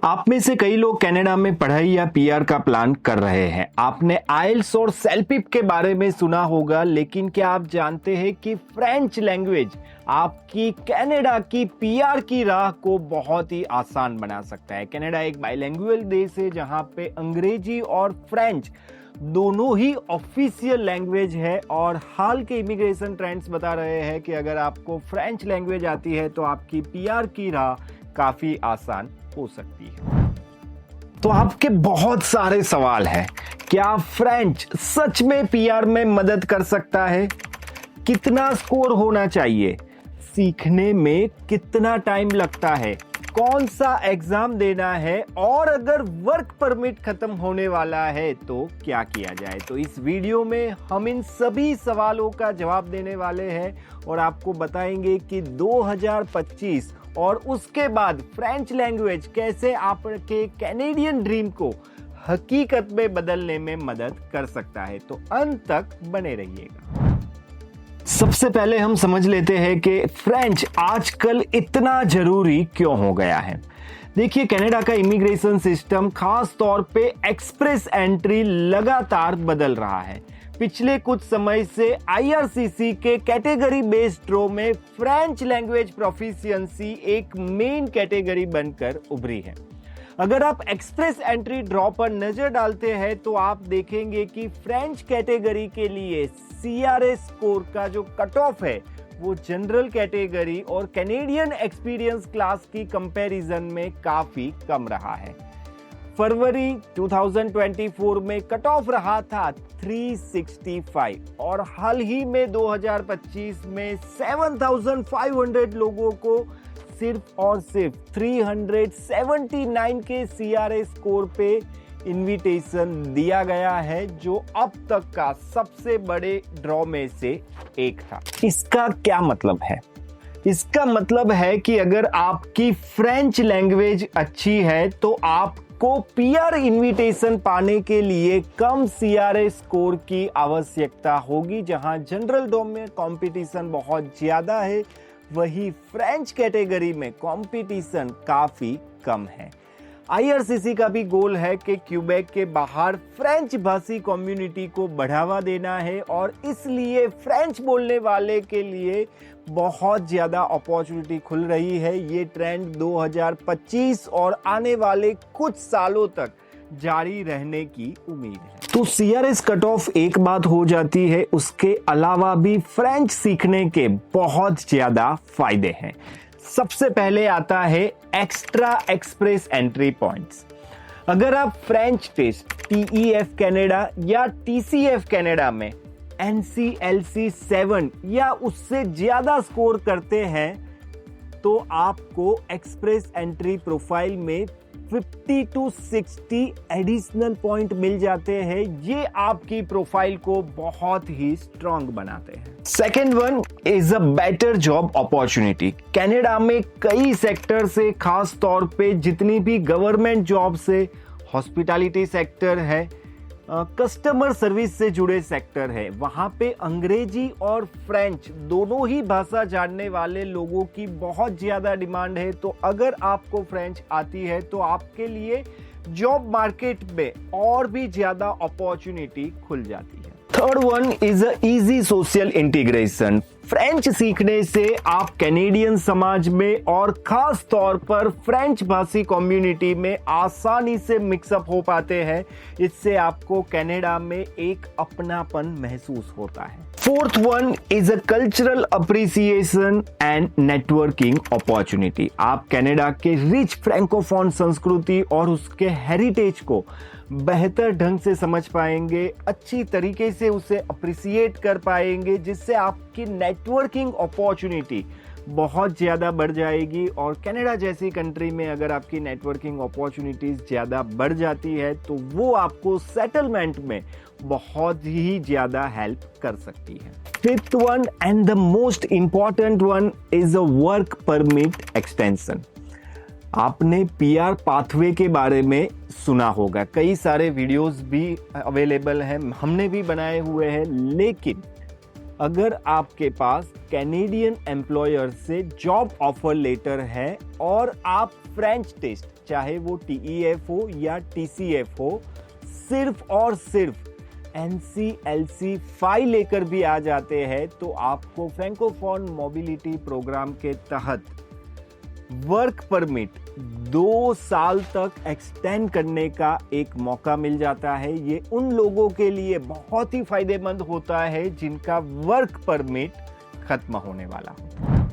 आप में से कई लोग कनाडा में पढ़ाई या पीआर का प्लान कर रहे हैं। आपने आइल्स और सेलपिप के बारे में सुना होगा, लेकिन क्या आप जानते हैं कि फ्रेंच लैंग्वेज आपकी कनाडा की पीआर की राह को बहुत ही आसान बना सकता है। कनाडा एक बाइलिंगुअल देश है जहां पे अंग्रेजी और फ्रेंच दोनों ही ऑफिशियल लैंग्वेज है और हाल के इमिग्रेशन ट्रेंड्स बता रहे हैं कि अगर आपको फ्रेंच लैंग्वेज आती है तो आपकी पीआर की राह काफी आसान हो सकती है। तो आपके बहुत सारे सवाल हैं। क्या फ्रेंच सच में पीआर में मदद कर सकता है? कितना स्कोर होना चाहिए? सीखने में कितना टाइम लगता है? कौन सा एग्जाम देना है? और अगर वर्क परमिट खत्म होने वाला है तो क्या किया जाए? तो इस वीडियो में हम इन सभी सवालों का जवाब देने वाले हैं और आपको बताएंगे कि 2025 और उसके बाद फ्रेंच लैंग्वेज कैसे आपके कैनेडियन ड्रीम को हकीकत में बदलने में मदद कर सकता है। तो अंत तक बने रहिएगा। सबसे पहले हम समझ लेते हैं कि फ्रेंच आजकल इतना जरूरी क्यों हो गया है। देखिए, कनाडा का इमिग्रेशन सिस्टम खास तौर पे एक्सप्रेस एंट्री लगातार बदल रहा है। पिछले कुछ समय से आईआरसीसी के कैटेगरी बेस्ड ड्रॉ में फ्रेंच लैंग्वेज प्रोफिशिएंसी एक मेन कैटेगरी बनकर उभरी है। अगर आप एक्सप्रेस एंट्री ड्रॉ पर नजर डालते हैं तो आप देखेंगे कि फ्रेंच कैटेगरी के लिए सीआरएस स्कोर का जो कट ऑफ है वो जनरल कैटेगरी और कैनेडियन एक्सपीरियंस क्लास की कंपैरिजन में काफी कम रहा है। फरवरी 2024 में कट ऑफ रहा था 365 और हाल ही में 2025 में 7,500 लोगों को सिर्फ और सिर्फ 379 के सीआरएस स्कोर पे इनविटेशन दिया गया है, जो अब तक का सबसे बड़े ड्रॉ में से एक था। इसका क्या मतलब है? इसका मतलब है कि अगर आपकी फ्रेंच लैंग्वेज अच्छी है तो आपको पीआर इनविटेशन पाने के लिए कम सीआरएस स्कोर की आवश्यकता होगी। जहां जनरल ड्रॉ में कंपटीशन बहुत ज्यादा है, वही फ्रेंच कैटेगरी में कंपटीशन काफी कम है। आईआरसीसी का भी गोल है कि क्यूबेक के बाहर फ्रेंच भाषी कम्युनिटी को बढ़ावा देना है और इसलिए फ्रेंच बोलने वाले के लिए बहुत ज्यादा अपॉर्चुनिटी खुल रही है। ये ट्रेंड 2025 और आने वाले कुछ सालों तक जारी रहने की उम्मीद है। तो सीआरएस कट ऑफ एक बात हो जाती है, उसके अलावा भी फ्रेंच सीखने के बहुत ज्यादा फायदे हैं। सबसे पहले आता है एक्स्ट्रा एक्सप्रेस एंट्री पॉइंट्स। अगर आप फ्रेंच टेस्ट टीईएफ कनाडा या टीसीएफ कनाडा में एनसीएलसी 7 या उससे ज्यादा स्कोर करते हैं तो आपको एक्सप्रेस एंट्री प्रोफाइल में 50 to 60 एडिशनल पॉइंट मिल जाते हैं। ये आपकी प्रोफाइल को बहुत ही स्ट्रांग बनाते हैं। Second one is a better job opportunity. Canada में कई सेक्टर से, खास तौर पे जितनी भी गवर्नमेंट जॉब से, हॉस्पिटैलिटी सेक्टर है, कस्टमर सर्विस से जुड़े सेक्टर है, वहां पे अंग्रेजी और फ्रेंच दोनों ही भाषा जानने वाले लोगों की बहुत ज्यादा डिमांड है। तो अगर आपको फ्रेंच आती है तो आपके लिए जॉब मार्केट में और भी ज्यादा अपॉर्चुनिटी खुल जाती है। Third one is a easy social integration. French सीखने से आप कैनेडियन समाज में और खास तौर पर फ्रेंच भाषी कम्युनिटी में आसानी से मिक्सअप हो पाते हैं। इससे आपको कनाडा में एक अपनापन महसूस होता है। Fourth one is a cultural appreciation and networking opportunity. आप कनाडा के रिच फ्रैंकोफोन संस्कृति और उसके हेरिटेज को बेहतर ढंग से समझ पाएंगे, अच्छी तरीके से उसे अप्रिसिएट कर पाएंगे, जिससे आपकी नेटवर्किंग अपॉर्चुनिटी बहुत ज़्यादा बढ़ जाएगी। और कनाडा जैसी कंट्री में अगर आपकी नेटवर्किंग अपॉर्चुनिटीज़ ज़्यादा बढ़ जाती है तो वो आपको सेटलमेंट में बहुत ही ज़्यादा हेल्प कर सकती है। Fifth one and the most important one is a work permit extension. आपने पीआर पाथवे के बारे में सुना होगा, कई सारे वीडियोस भी अवेलेबल हैं, हमने भी बनाए हुए हैं। लेकिन अगर आपके पास कैनेडियन एम्प्लॉयर से जॉब ऑफर लेटर है और आप फ्रेंच टेस्ट चाहे वो TEF हो या TCF हो, सिर्फ और सिर्फ NCLC फाइल लेकर भी आ जाते हैं तो आपको फ्रैंकोफोन मोबिलिटी प्रोग्राम के तहत वर्क परमिट 2 साल तक एक्सटेंड करने का एक मौका मिल जाता है। ये उन लोगों के लिए बहुत ही फायदेमंद होता है जिनका वर्क परमिट खत्म होने वाला हो।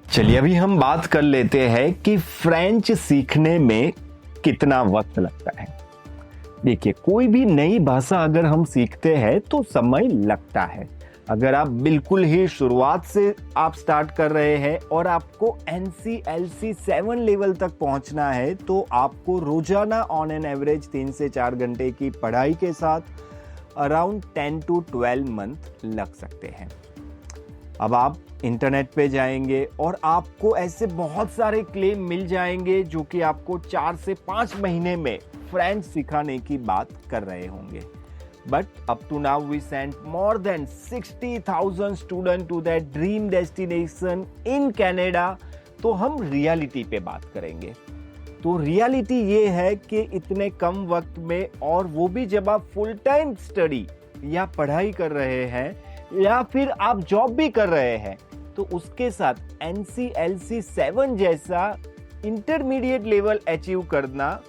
चलिए अभी हम बात कर लेते हैं कि फ्रेंच सीखने में कितना वक्त लगता है। देखिए, कोई भी नई भाषा अगर हम सीखते हैं तो समय लगता है। अगर आप बिल्कुल ही शुरुआत से आप स्टार्ट कर रहे हैं और आपको NCLC 7 लेवल तक पहुंचना है तो आपको रोजाना ऑन एन एवरेज 3 से 4 घंटे की पढ़ाई के साथ अराउंड 10 to 12 मंथ लग सकते हैं। अब आप इंटरनेट पे जाएंगे और आपको ऐसे बहुत सारे क्लेम मिल जाएंगे जो कि आपको 4 से 5 महीने में फ्रेंच सिखाने की बात कर रहे होंगे। But up to now we sent more than 60,000 students to their dream destination in Canada। तो हम रियलिटी पे बात करेंगे। तो रियलिटी ये है कि इतने कम वक्त में, और वो भी जब आप फुल टाइम स्टडी या पढ़ाई कर रहे हैं या फिर आप जॉब भी कर रहे हैं, तो उसके साथ NCLC 7 जैसा इंटरमीडिएट लेवल अचीव करना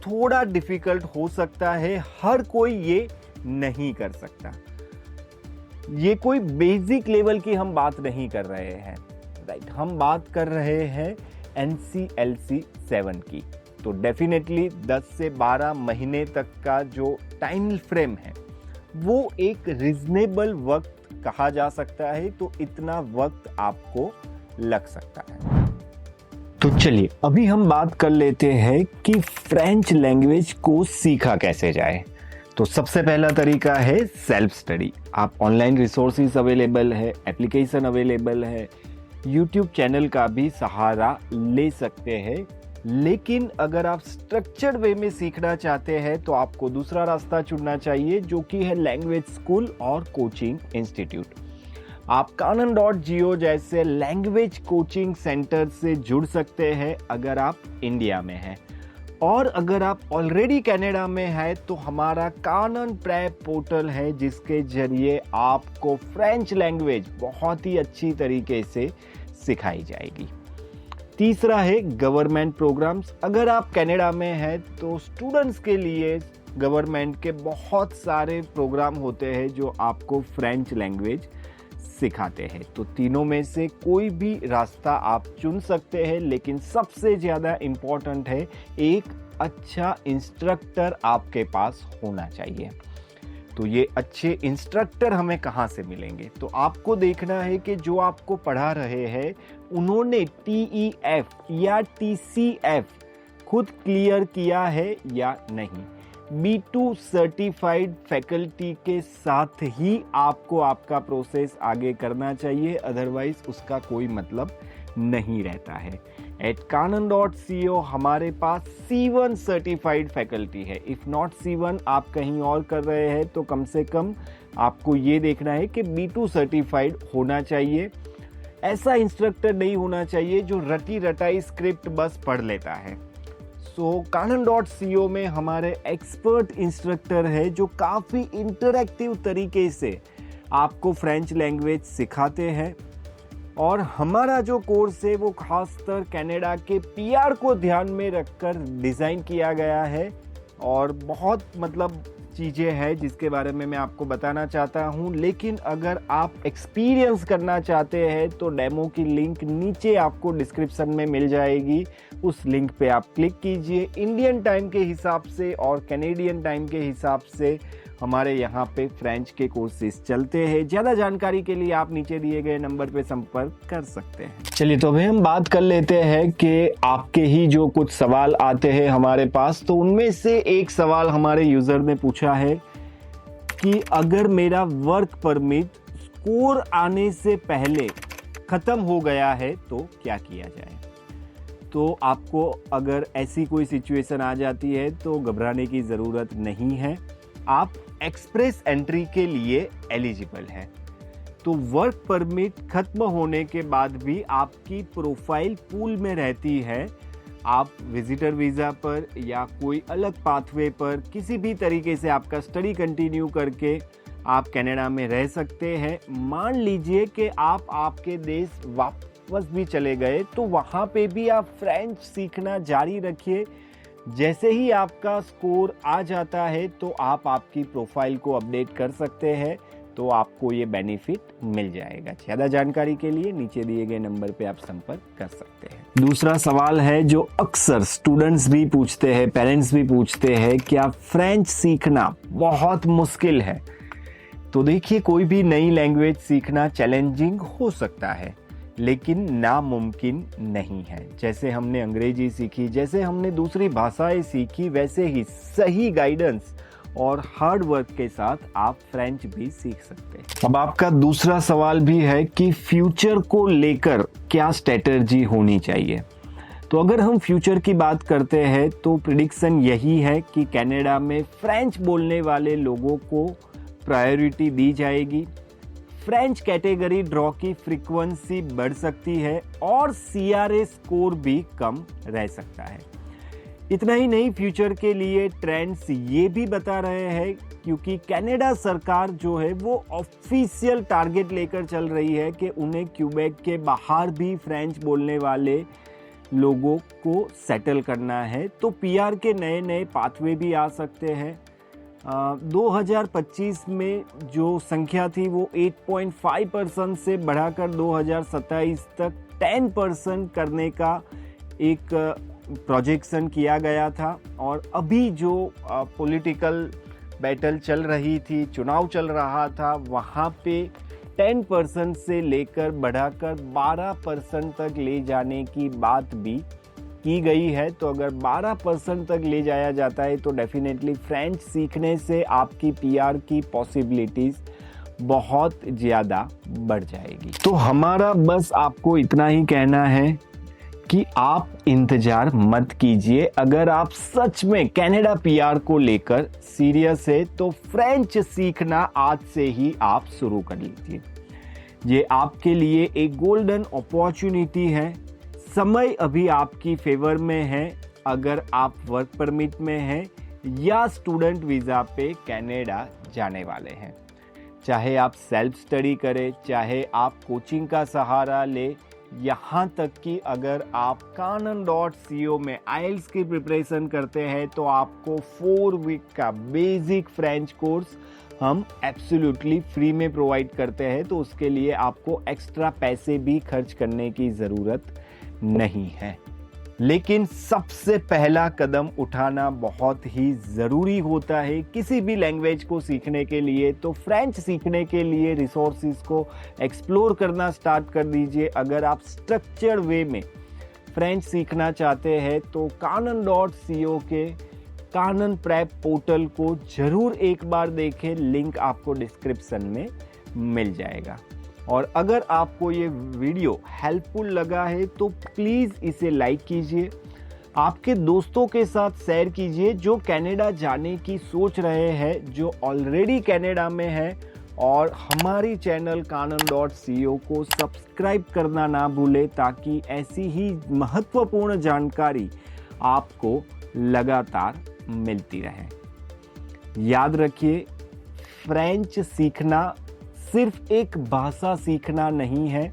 थोड़ा डिफिकल्ट हो सकता है। हर कोई ये नहीं कर सकता। ये कोई बेसिक लेवल की हम बात नहीं कर रहे हैं, राइट। हम बात कर रहे हैं NCLC 7 की। तो डेफिनेटली 10 से 12 महीने तक का जो टाइम फ्रेम है वो एक रिजनेबल वक्त कहा जा सकता है। तो इतना वक्त आपको लग सकता है। तो चलिए अभी हम बात कर लेते हैं कि फ्रेंच लैंग्वेज को सीखा कैसे जाए। तो सबसे पहला तरीका है सेल्फ स्टडी। आप ऑनलाइन रिसोर्सेज अवेलेबल है, एप्लीकेशन अवेलेबल है, यूट्यूब चैनल का भी सहारा ले सकते हैं। लेकिन अगर आप स्ट्रक्चर्ड वे में सीखना चाहते हैं तो आपको दूसरा रास्ता चुनना चाहिए, जो कि है लैंग्वेज स्कूल और कोचिंग इंस्टीट्यूट। आप canon.geo जैसे लैंग्वेज कोचिंग सेंटर से जुड़ सकते हैं अगर आप इंडिया में हैं। और अगर आप ऑलरेडी कनाडा में हैं तो हमारा कानन प्रेप पोर्टल है, जिसके जरिए आपको फ्रेंच लैंग्वेज बहुत ही अच्छी तरीके से सिखाई जाएगी। तीसरा है गवर्नमेंट प्रोग्राम्स। अगर आप कनाडा में हैं तो स्टूडेंट्स के लिए गवर्नमेंट के बहुत सारे प्रोग्राम होते हैं जो आपको फ्रेंच लैंग्वेज सिखाते हैं। तो तीनों में से कोई भी रास्ता आप चुन सकते हैं, लेकिन सबसे ज़्यादा इम्पोर्टेंट है एक अच्छा इंस्ट्रक्टर आपके पास होना चाहिए। तो ये अच्छे इंस्ट्रक्टर हमें कहाँ से मिलेंगे? तो आपको देखना है कि जो आपको पढ़ा रहे हैं उन्होंने TEF या TCF खुद क्लियर किया है या नहीं। B2 सर्टिफाइड फैकल्टी के साथ ही आपको आपका प्रोसेस आगे करना चाहिए, अदरवाइज उसका कोई मतलब नहीं रहता है। एट canon.co हमारे पास C1 सर्टिफाइड फैकल्टी है। इफ नॉट C1 आप कहीं और कर रहे हैं तो कम से कम आपको ये देखना है कि B2 सर्टिफाइड होना चाहिए। ऐसा इंस्ट्रक्टर नहीं होना चाहिए जो रटी रटाई स्क्रिप्ट बस पढ़ लेता है। सो canon.co में हमारे एक्सपर्ट इंस्ट्रक्टर है जो काफ़ी इंटरैक्टिव तरीके से आपको फ्रेंच लैंग्वेज सिखाते हैं। और हमारा जो कोर्स है वो खासकर कनाडा के PR को ध्यान में रखकर डिज़ाइन किया गया है, और बहुत चीज़ें हैं जिसके बारे में मैं आपको बताना चाहता हूं। लेकिन अगर आप एक्सपीरियंस करना चाहते हैं तो डेमो की लिंक नीचे आपको डिस्क्रिप्शन में मिल जाएगी। उस लिंक पे आप क्लिक कीजिए। इंडियन टाइम के हिसाब से और कैनेडियन टाइम के हिसाब से हमारे यहाँ पे फ्रेंच के कोर्सेज चलते हैं। ज़्यादा जानकारी के लिए आप नीचे दिए गए नंबर पे संपर्क कर सकते हैं। चलिए तो अभी हम बात कर लेते हैं कि आपके ही जो कुछ सवाल आते हैं हमारे पास। तो उनमें से एक सवाल हमारे यूज़र ने पूछा है कि अगर मेरा वर्क परमिट स्कोर आने से पहले ख़त्म हो गया है तो क्या किया जाए। तो आपको अगर ऐसी कोई सिचुएशन आ जाती है तो घबराने की ज़रूरत नहीं है। आप एक्सप्रेस एंट्री के लिए एलिजिबल हैं। तो वर्क परमिट खत्म होने के बाद भी आपकी प्रोफाइल पूल में रहती है। आप विजिटर वीज़ा पर या कोई अलग पाथवे पर किसी भी तरीके से आपका स्टडी कंटिन्यू करके आप कनाडा में रह सकते हैं। मान लीजिए कि आप आपके देश वापस भी चले गए तो वहाँ पे भी आप फ्रेंच सीखना जारी रखिए। जैसे ही आपका स्कोर आ जाता है तो आप आपकी प्रोफाइल को अपडेट कर सकते हैं, तो आपको ये बेनिफिट मिल जाएगा। ज़्यादा जानकारी के लिए नीचे दिए गए नंबर पे आप संपर्क कर सकते हैं। दूसरा सवाल है जो अक्सर स्टूडेंट्स भी पूछते हैं, पेरेंट्स भी पूछते हैं, क्या फ्रेंच सीखना बहुत मुश्किल है? तो देखिए, कोई भी नई लैंग्वेज सीखना चैलेंजिंग हो सकता है लेकिन नामुमकिन नहीं है। जैसे हमने अंग्रेजी सीखी, जैसे हमने दूसरी भाषाएं सीखी, वैसे ही सही गाइडेंस और हार्ड वर्क के साथ आप फ्रेंच भी सीख सकते हैं। अब आपका दूसरा सवाल भी है कि फ्यूचर को लेकर क्या स्ट्रेटजी होनी चाहिए। तो अगर हम फ्यूचर की बात करते हैं तो प्रिडिक्शन यही है कि कनाडा में फ्रेंच बोलने वाले लोगों को प्रायोरिटी दी जाएगी। फ्रेंच कैटेगरी ड्रॉ की फ्रीक्वेंसी बढ़ सकती है और CRA स्कोर भी कम रह सकता है। इतना ही नहीं, फ्यूचर के लिए ट्रेंड्स ये भी बता रहे हैं, क्योंकि कनाडा सरकार जो है वो ऑफिशियल टारगेट लेकर चल रही है कि उन्हें क्यूबेक के बाहर भी फ्रेंच बोलने वाले लोगों को सेटल करना है। तो PR के नए नए पाथवे भी आ सकते हैं। 2025 में जो संख्या थी वो 8.5% से बढ़ाकर 2027 तक 10% करने का एक प्रोजेक्शन किया गया था। और अभी जो पॉलिटिकल बैटल चल रही थी, चुनाव चल रहा था, वहाँ पे 10% से लेकर बढ़ाकर 12% तक ले जाने की बात भी की गई है। तो अगर 12% तक ले जाया जाता है तो डेफिनेटली फ्रेंच सीखने से आपकी PR की पॉसिबिलिटीज बहुत ज़्यादा बढ़ जाएगी। तो हमारा बस आपको इतना ही कहना है कि आप इंतजार मत कीजिए। अगर आप सच में कनाडा PR को लेकर सीरियस है तो फ्रेंच सीखना आज से ही आप शुरू कर लीजिए। ये आपके लिए एक गोल्डन अपॉर्चुनिटी है। समय अभी आपकी फेवर में है। अगर आप वर्क परमिट में हैं या स्टूडेंट वीज़ा पे कनाडा जाने वाले हैं, चाहे आप सेल्फ स्टडी करें, चाहे आप कोचिंग का सहारा ले, यहाँ तक कि अगर आप canon.co में IELTS की प्रिपरेशन करते हैं तो आपको 4 वीक का बेसिक फ्रेंच कोर्स हम एब्सोल्युटली फ्री में प्रोवाइड करते हैं। तो उसके लिए आपको एक्स्ट्रा पैसे भी खर्च करने की ज़रूरत नहीं है। लेकिन सबसे पहला कदम उठाना बहुत ही ज़रूरी होता है किसी भी लैंग्वेज को सीखने के लिए। तो फ्रेंच सीखने के लिए रिसोर्सेज को एक्सप्लोर करना स्टार्ट कर दीजिए। अगर आप स्ट्रक्चर्ड वे में फ्रेंच सीखना चाहते हैं तो canon.co के कानन प्रेप पोर्टल को ज़रूर एक बार देखें। लिंक आपको डिस्क्रिप्शन में मिल जाएगा। और अगर आपको ये वीडियो हेल्पफुल लगा है तो प्लीज़ इसे लाइक कीजिए, आपके दोस्तों के साथ शेयर कीजिए जो कनाडा जाने की सोच रहे हैं, जो ऑलरेडी कनाडा में है। और हमारी चैनल canon.co को सब्सक्राइब करना ना भूलें ताकि ऐसी ही महत्वपूर्ण जानकारी आपको लगातार मिलती रहे। याद रखिए, फ्रेंच सीखना सिर्फ एक भाषा सीखना नहीं है,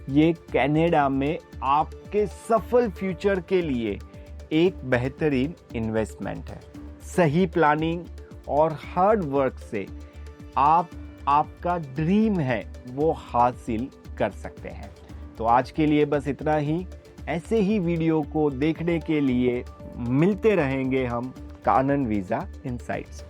ये कनाडा में आपके सफल फ्यूचर के लिए एक बेहतरीन इन्वेस्टमेंट है। सही प्लानिंग और हार्ड वर्क से आप आपका ड्रीम है वो हासिल कर सकते हैं। तो आज के लिए बस इतना ही। ऐसे ही वीडियो को देखने के लिए मिलते रहेंगे हम कानन वीज़ा इनसाइट्स।